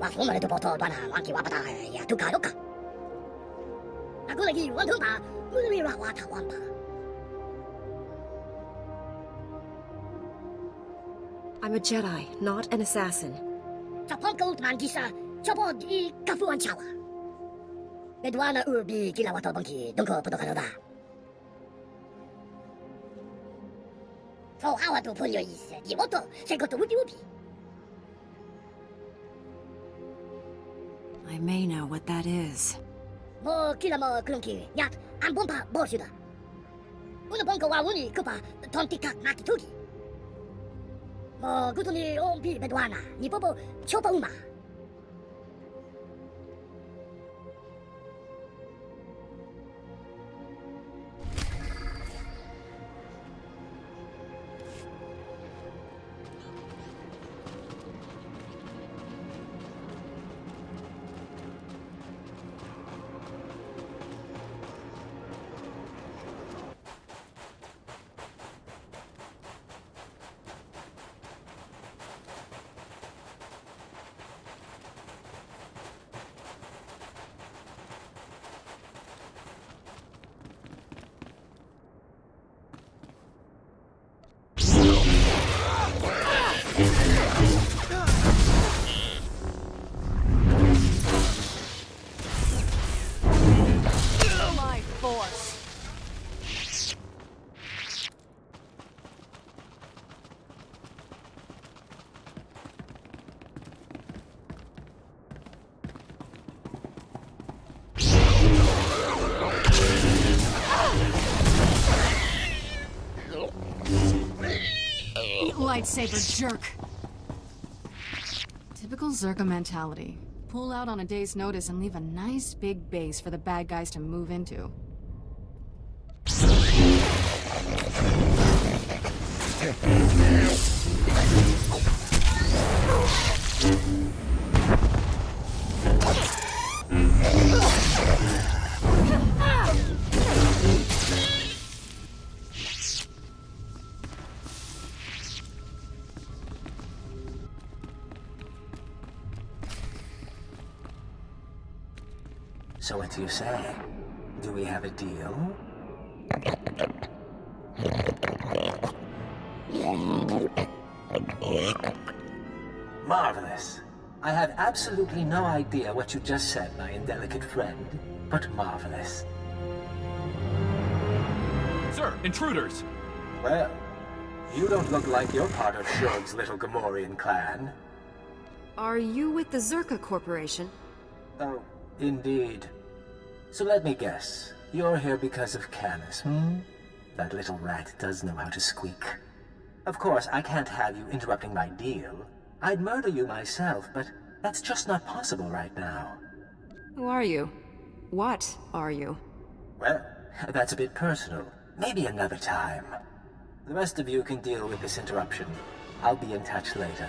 와송을 두고도 바나 왕기 와바다 야 두가요까 나고래기 원통다 문위라 와타 완파 I'm a Jedi, not an assassin. 자펑고만 기사 저보 이 가부한 차와 베드와나 우비 길라와터 번기 동거 부도가노다 저 하와도 본여 있어 이것도 새것도 우비 I may know what that is. 뭐 길라 뭐 그런 기야안 본파 뭐시다 오늘 본거 와우니 그봐 돈티각 마티 투기 뭐 그돈이 온비 베드와나 니 보보 초보우마 Lightsaber jerk. Typical Zerka mentality. Pull out on a day's notice and leave a nice big base for the bad guys to move into. So what do you say? Do we have a deal? Marvelous. I have absolutely no idea what you just said, my indelicate friend, but marvelous. Sir, intruders! Well, you don't look like you're part of Shug's little Gamorrean clan. Are you with the Zerka Corporation? Oh, indeed. So let me guess. You're here because of Canis, That little rat does know how to squeak. Of course, I can't have you interrupting my deal. I'd murder you myself, but that's just not possible right now. Who are you? What are you? Well, that's a bit personal. Maybe another time. The rest of you can deal with this interruption. I'll be in touch later.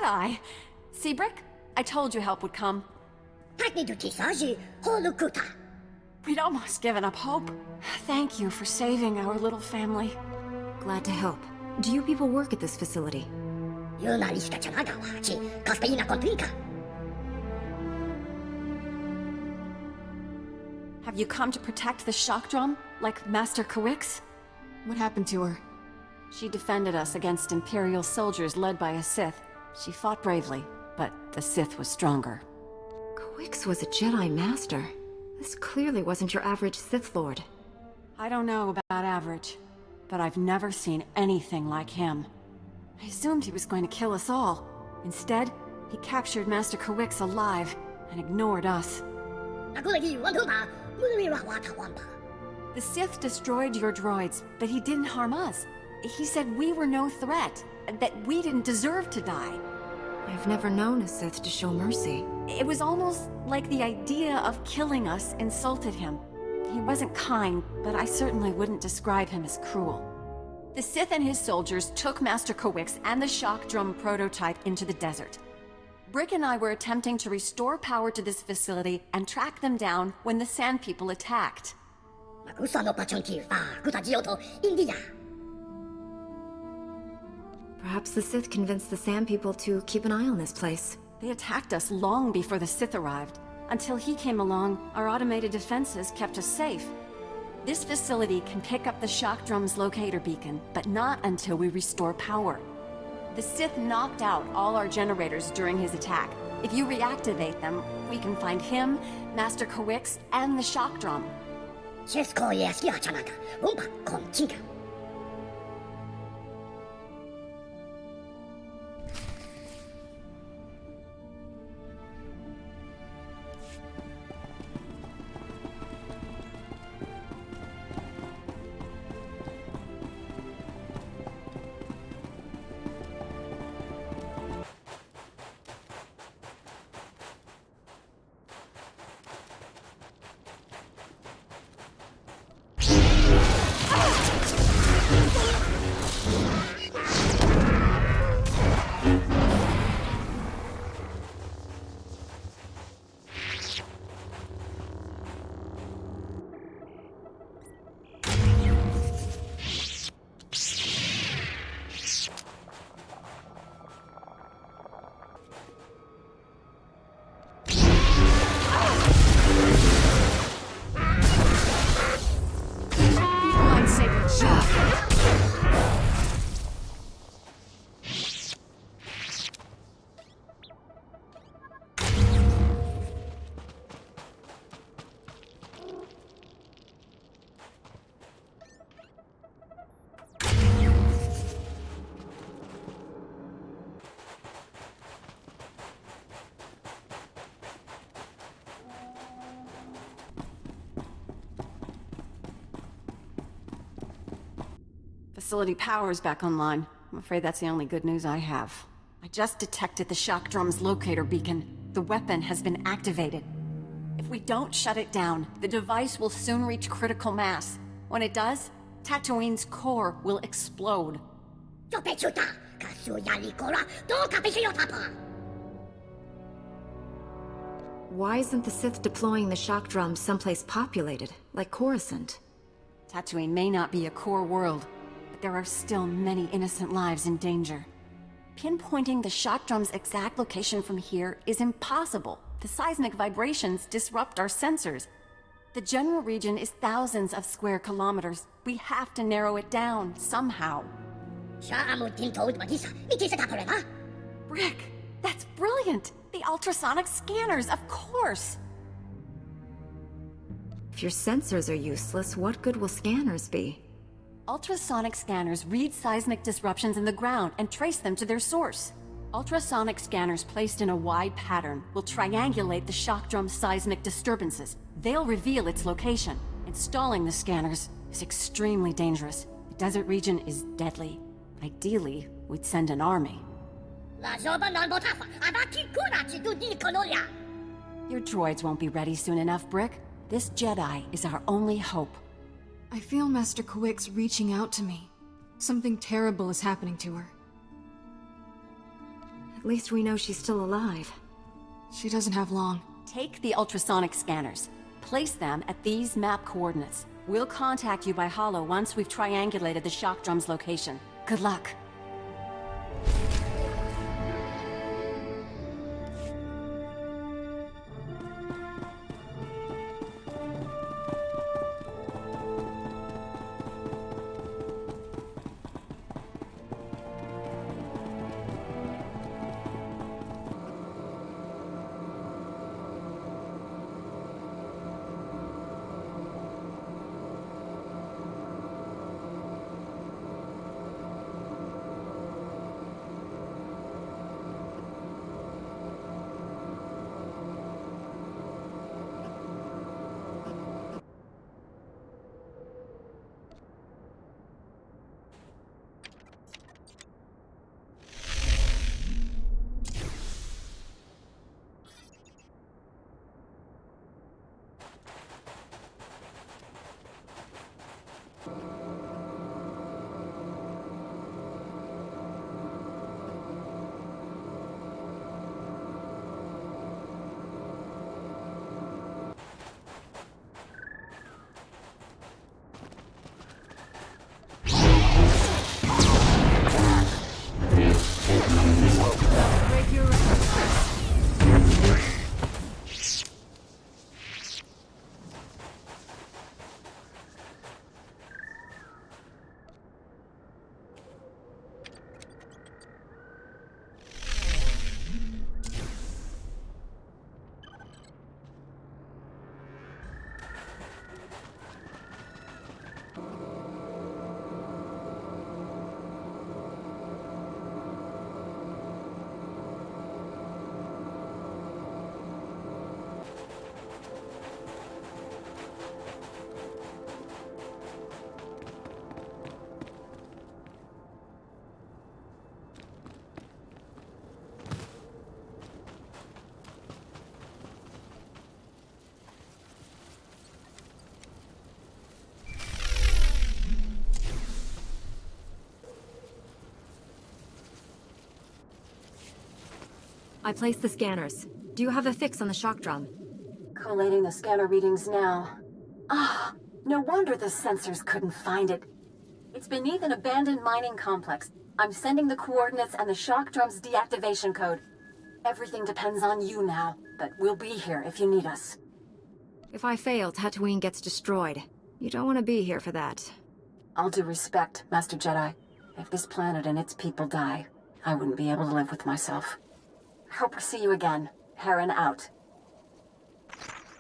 Jedi! See, Brick? I told you help would come. Hackney du tisage, holukuta. We'd almost given up hope. Thank you for saving our little family. Glad to help. Do you people work at this facility? Yuna liska chanagawa, chi kaspeina kontrinka. Have you come to protect the shock drum, like Master Kawix? What happened to her? She defended us against Imperial soldiers led by a Sith. She fought bravely, but the Sith was stronger. Kawix was a Jedi Master. This clearly wasn't your average Sith Lord. I don't know about average, but I've never seen anything like him. I assumed he was going to kill us all. Instead, he captured Master Kawix alive and ignored us. The Sith destroyed your droids, but he didn't harm us. He said we were no threat, that we didn't deserve to die. I've never known a Sith to show mercy. It was almost like the idea of killing us insulted him. He wasn't kind, but I certainly wouldn't describe him as cruel. The Sith and his soldiers took Master Kawix and the shock drum prototype into the desert. Brick and I were attempting to restore power to this facility and track them down when the Sand People attacked. Perhaps the Sith convinced the Sand People to keep an eye on this place. They attacked us long before the Sith arrived. Until he came along, our automated defenses kept us safe. This facility can pick up the shock drum's locator beacon, but not until we restore power. The Sith knocked out all our generators during his attack. If you reactivate them, we can find him, Master Kawix, and the shock drum. Facility power's back online. I'm afraid that's the only good news I have. I just detected the shock drum's locator beacon. The weapon has been activated. If we don't shut it down, the device will soon reach critical mass. When it does, Tatooine's core will explode. Why isn't the Sith deploying the shock drum someplace populated, like Coruscant? Tatooine may not be a core world, but there are still many innocent lives in danger. Pinpointing the shock drum's exact location from here is impossible. The seismic vibrations disrupt our sensors. The general region is thousands of square kilometers. We have to narrow it down, somehow. Brick, that's brilliant! The ultrasonic scanners, of course! If your sensors are useless, what good will scanners be? Ultrasonic scanners read seismic disruptions in the ground and trace them to their source. Ultrasonic scanners placed in a wide pattern will triangulate the shock drum's seismic disturbances. They'll reveal its location. Installing the scanners is extremely dangerous. The desert region is deadly. Ideally, we'd send an army. Your droids won't be ready soon enough, Brick. This Jedi is our only hope. I feel Master Kawix reaching out to me. Something terrible is happening to her. At least we know she's still alive. She doesn't have long. Take the ultrasonic scanners. Place them at these map coordinates. We'll contact you by holo once we've triangulated the shock drum's location. Good luck. I placed the scanners. Do you have a fix on the shock drum? Collating the scanner readings now. Ah, no wonder the sensors couldn't find it. It's beneath an abandoned mining complex. I'm sending the coordinates and the shock drum's deactivation code. Everything depends on you now, but we'll be here if you need us. If I fail, Tatooine gets destroyed. You don't want to be here for that. All due respect, Master Jedi. If this planet and its people die, I wouldn't be able to live with myself. Hope to see you again. Heron out.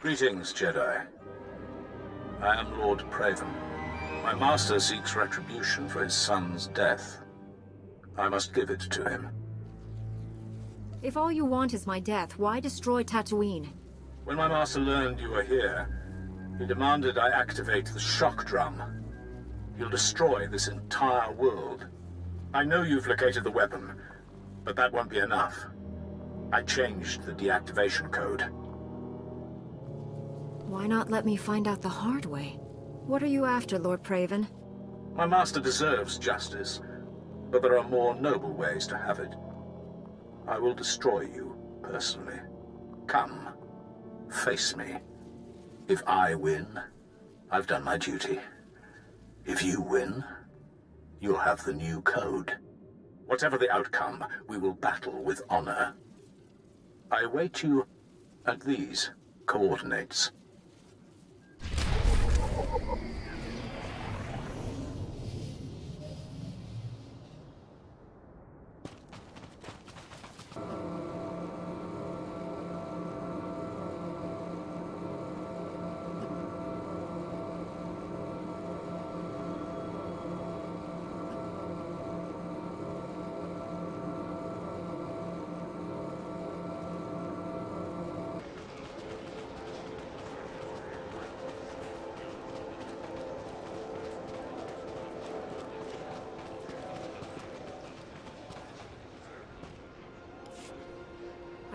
Greetings, Jedi. I am Lord Praven. My master seeks retribution for his son's death. I must give it to him. If all you want is my death, why destroy Tatooine? When my master learned you were here, he demanded I activate the shock drum. He'll destroy this entire world. I know you've located the weapon, but that won't be enough. I changed the deactivation code. Why not let me find out the hard way? What are you after, Lord Praven? My master deserves justice, but there are more noble ways to have it. I will destroy you, personally. Come, face me. If I win, I've done my duty. If you win, you'll have the new code. Whatever the outcome, we will battle with honor. I await you at these coordinates.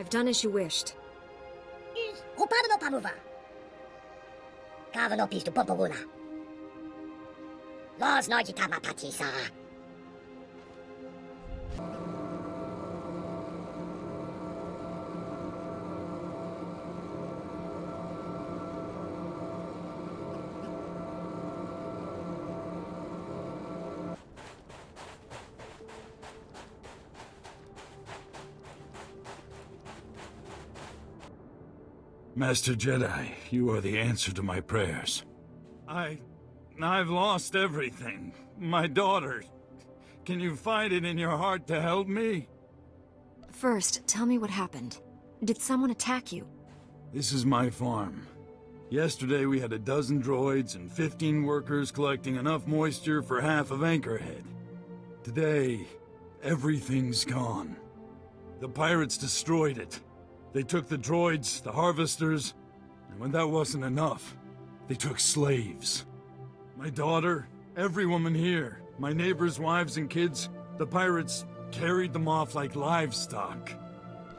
I've done as you wished. Is Hopano Pamuva. Kavano piece to Popoguna. Laws Nojitama Patisa. Master Jedi, you are the answer to my prayers. I've lost everything. My daughter. Can you find it in your heart to help me? First, tell me what happened. Did someone attack you? This is my farm. Yesterday we had 12 droids and 15 workers collecting enough moisture for half of Anchorhead. Today, everything's gone. The pirates destroyed it. They took the droids, the harvesters, and when that wasn't enough, they took slaves. My daughter, every woman here, my neighbors' wives and kids, the pirates carried them off like livestock.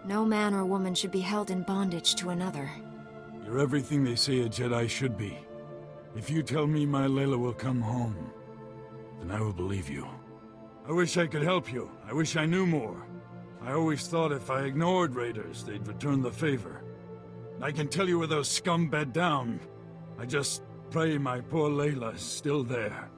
No man or woman should be held in bondage to another. You're everything they say a Jedi should be. If you tell me my Layla will come home, then I will believe you. I wish I could help you. I wish I knew more. I always thought if I ignored raiders, they'd return the favor. I can tell you where those scum bed down. I just pray my poor Layla's still there.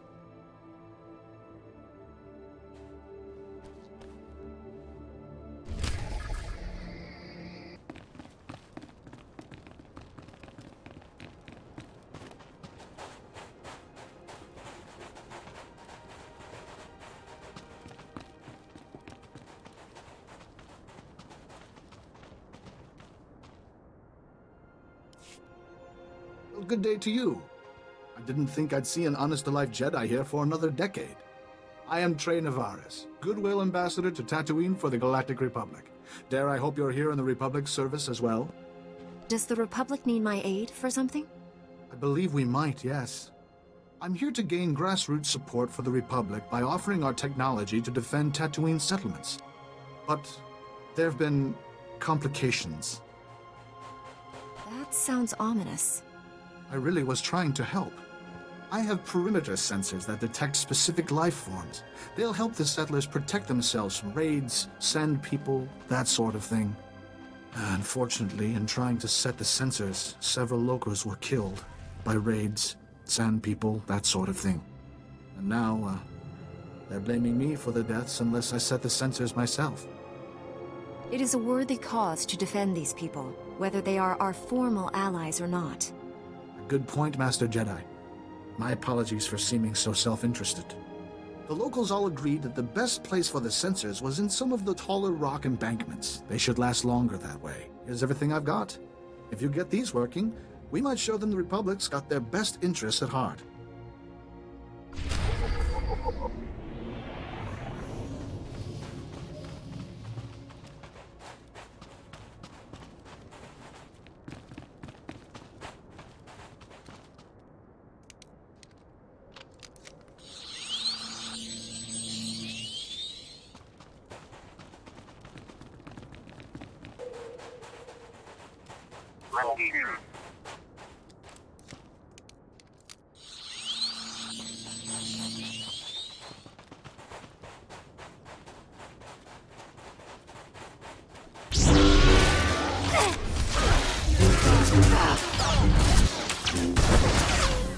Well, good day to you. I didn't think I'd see an honest-to-life Jedi here for another decade. I am Trey Navarez, Goodwill Ambassador to Tatooine for the Galactic Republic. Dare I hope you're here in the Republic's service as well? Does the Republic need my aid for something? I believe we might, yes. I'm here to gain grassroots support for the Republic by offering our technology to defend Tatooine settlements. But there have been complications. That sounds ominous. I really was trying to help. I have perimeter sensors that detect specific life forms. They'll help the settlers protect themselves from raids, sand people, that sort of thing. Unfortunately, in trying to set the sensors, several locals were killed by raids, sand people, that sort of thing. And now, they're blaming me for the deaths unless I set the sensors myself. It is a worthy cause to defend these people, whether they are our formal allies or not. Good point, Master Jedi. My apologies for seeming so self-interested. The locals all agreed that the best place for the sensors was in some of the taller rock embankments. They should last longer that way. Here's everything I've got. If you get these working, we might show them the Republic's got their best interests at heart.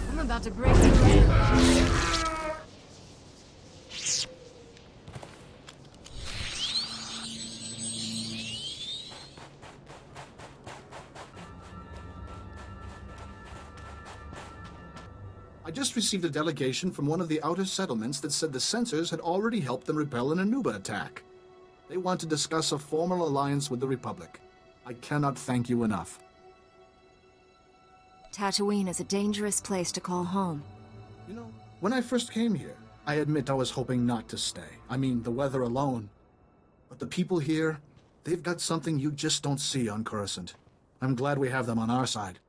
I'm about to break the brain. I just received a delegation from one of the outer settlements that said the sensors had already helped them repel an Anuba attack. They want to discuss a formal alliance with the Republic. I cannot thank you enough. Tatooine is a dangerous place to call home. You know, when I first came here, I admit I was hoping not to stay. I mean, the weather alone. But the people here, they've got something you just don't see on Coruscant. I'm glad we have them on our side.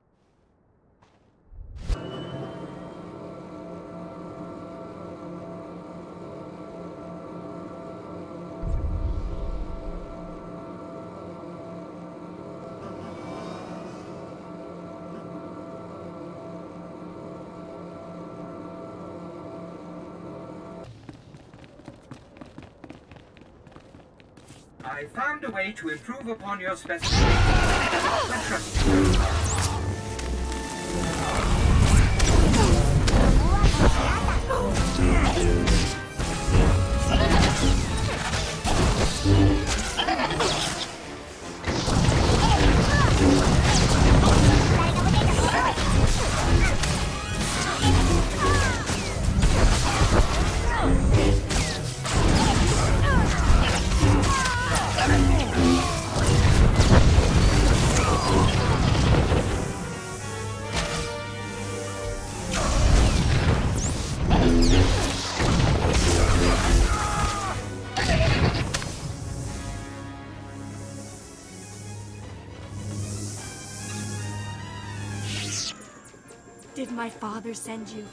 I found a way to improve upon your specifications. I trust you. Did my father send you?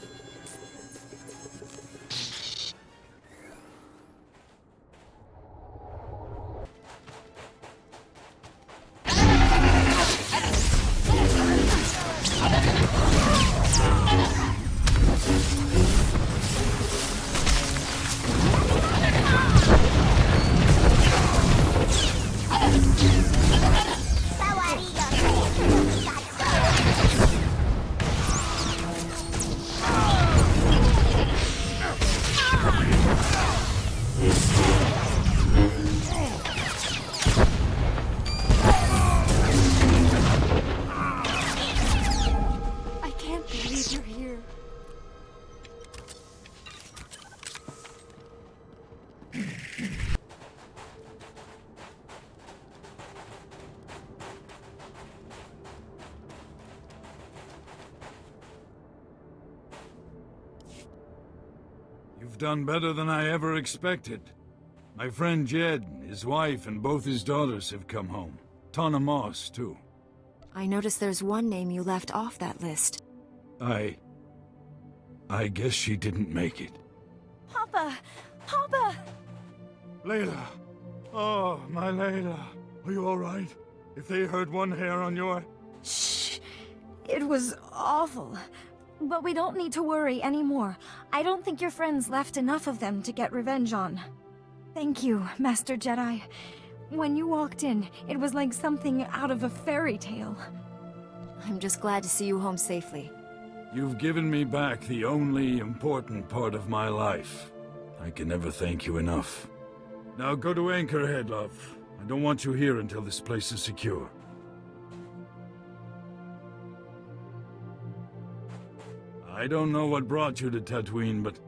I can't believe you're here. You've done better than I ever expected. My friend Jed, his wife, and both his daughters have come home. Tana Moss, too. I noticed there's one name you left off that list. I guess she didn't make it. Papa! Papa! Layla! Oh, my Layla. Are you alright? If they heard one hair on your... Shh. It was awful. But we don't need to worry anymore. I don't think your friends left enough of them to get revenge on. Thank you, Master Jedi. When you walked in, it was like something out of a fairy tale. I'm just glad to see you home safely. You've given me back the only important part of my life. I can never thank you enough. Now go to Anchorhead, love. I don't want you here until this place is secure. I don't know what brought you to Tatooine, but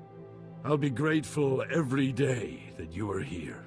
I'll be grateful every day that you are here.